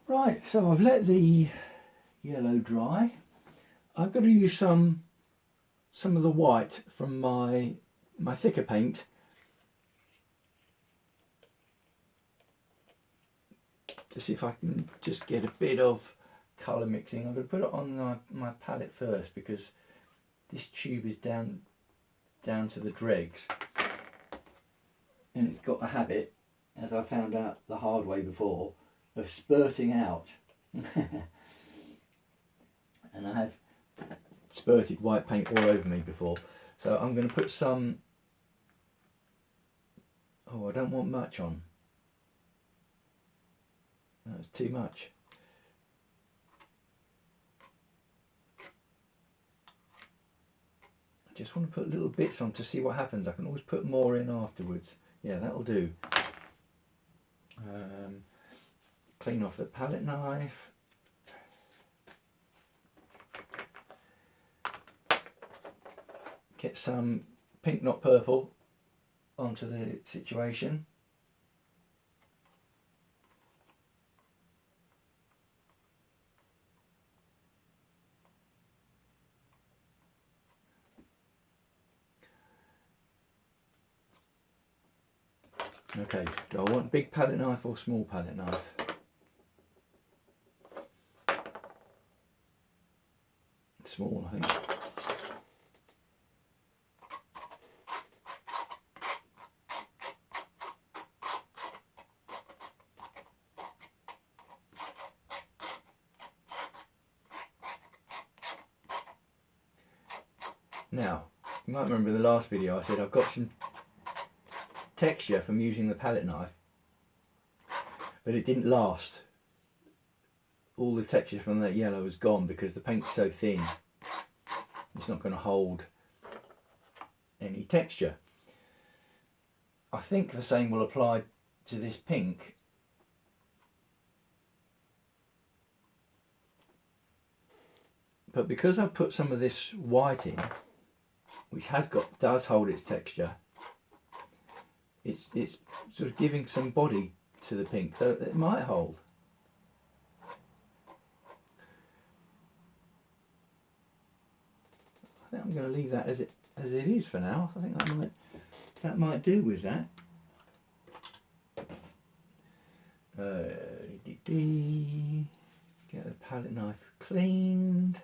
Right, so I've let the yellow dry. I've got to use some of the white from my thicker paint to see if I can just get a bit of colour mixing. I'm going to put it on my palette first because this tube is down to the dregs, and it's got a habit, as I found out the hard way before, of spurting out. And I have spurted white paint all over me before, so I'm going to put some. Oh, I don't want much on. That's too much. I just want to put little bits on to see what happens. I can always put more in afterwards. Yeah, that'll do. Clean off the palette knife. Get some pink, not purple, onto the situation. Okay, do I want big palette knife or small palette knife? Small, I think. Now, you might remember in the last video I said I've got some texture from using the palette knife, but it didn't last. All the texture from that yellow is gone because the paint's so thin. It's not going to hold any texture. I think the same will apply to this pink. But because I've put some of this white in, which does hold its texture, it's sort of giving some body to the pink, so it might hold. I think I'm going to leave that as it is for now. I think that might do with that. Get the palette knife cleaned.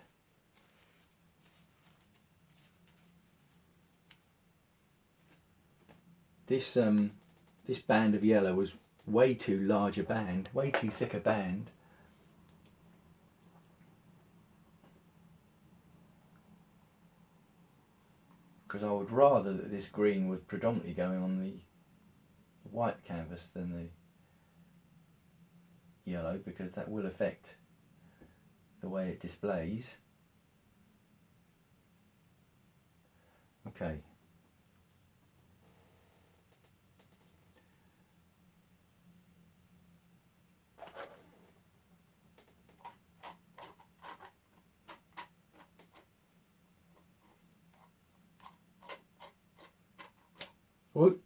This band of yellow was way too large a band, way too thick a band. Because I would rather that this green was predominantly going on the white canvas than the yellow, because that will affect the way it displays. Okay. Whoop.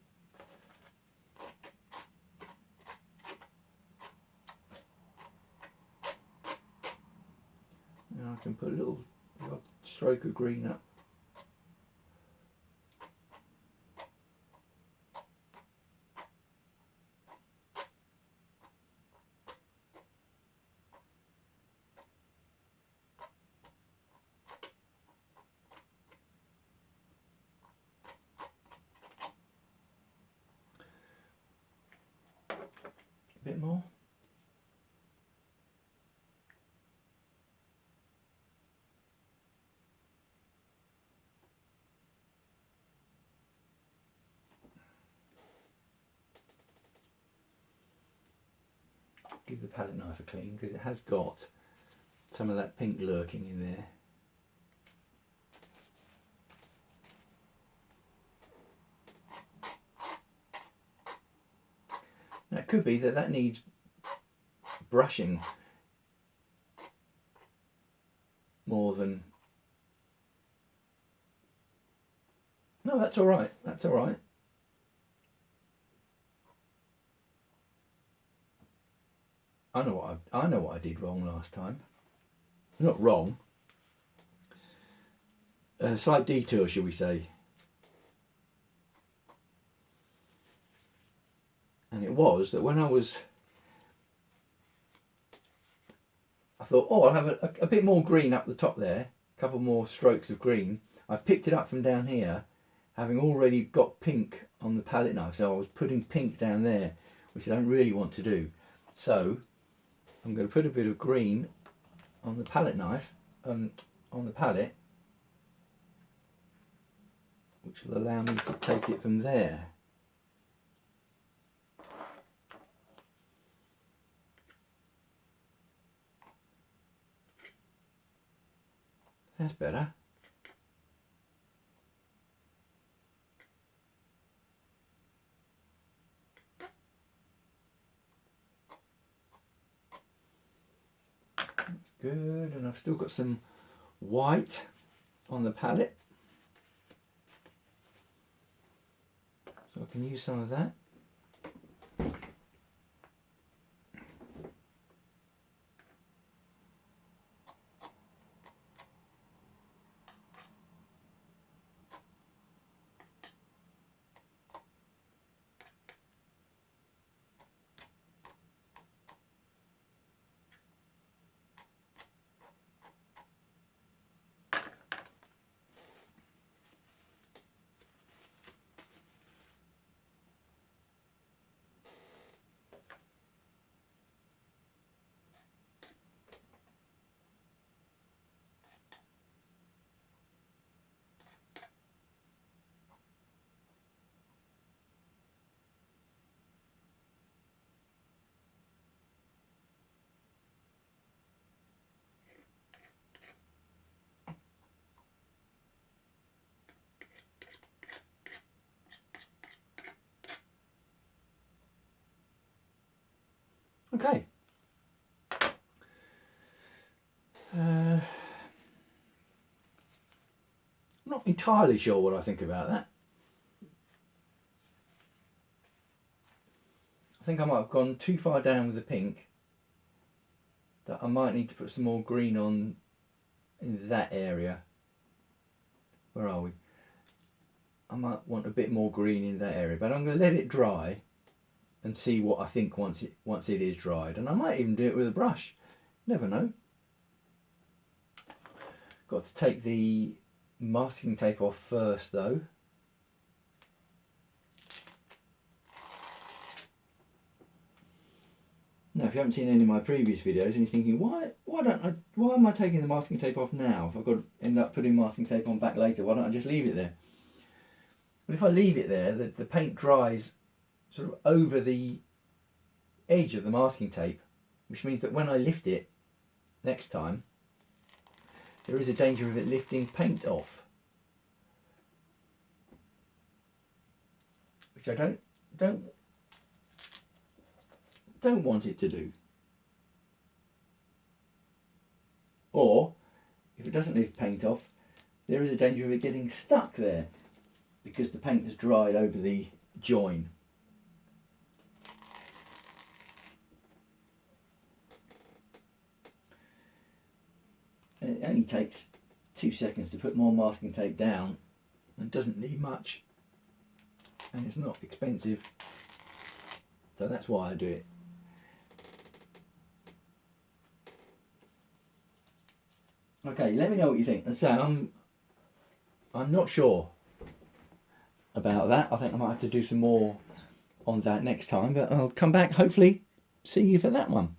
Now I can put a little stroke of green up. A bit more. Give the palette knife a clean because it has got some of that pink lurking in there. Now it could be that needs brushing more than... No, that's all right. That's all right. I know what I did wrong last time. Not wrong. A slight detour, shall we say. And it was that when I thought, oh, I'll have a bit more green up the top there, a couple more strokes of green. I picked it up from down here, having already got pink on the palette knife, so I was putting pink down there, which I don't really want to do. So I'm going to put a bit of green on the palette knife, on the palette, which will allow me to take it from there. That's better. That's good, and I've still got some white on the palette, so I can use some of that. Okay. I'm not entirely sure what I think about that. I think I might have gone too far down with the pink, that I might need to put some more green on in that area. Where are we? I might want a bit more green in that area, but I'm going to let it dry and see what I think once it is dried, and I might even do it with a brush. Never know. Got to take the masking tape off first though. Now, if you haven't seen any of my previous videos and you're thinking, why am I taking the masking tape off now? If I've got to end up putting masking tape on back later, why don't I just leave it there? But if I leave it there, the paint dries sort of over the edge of the masking tape, which means that when I lift it next time, there is a danger of it lifting paint off, which I don't want it to do. Or if it doesn't lift paint off, there is a danger of it getting stuck there because the paint has dried over the join. And it only takes 2 seconds to put more masking tape down, and doesn't need much, and it's not expensive, so that's why I do it. Okay, let me know what you think. And so I'm not sure about that. I think I might have to do some more on that next time, but I'll come back, hopefully see you for that one.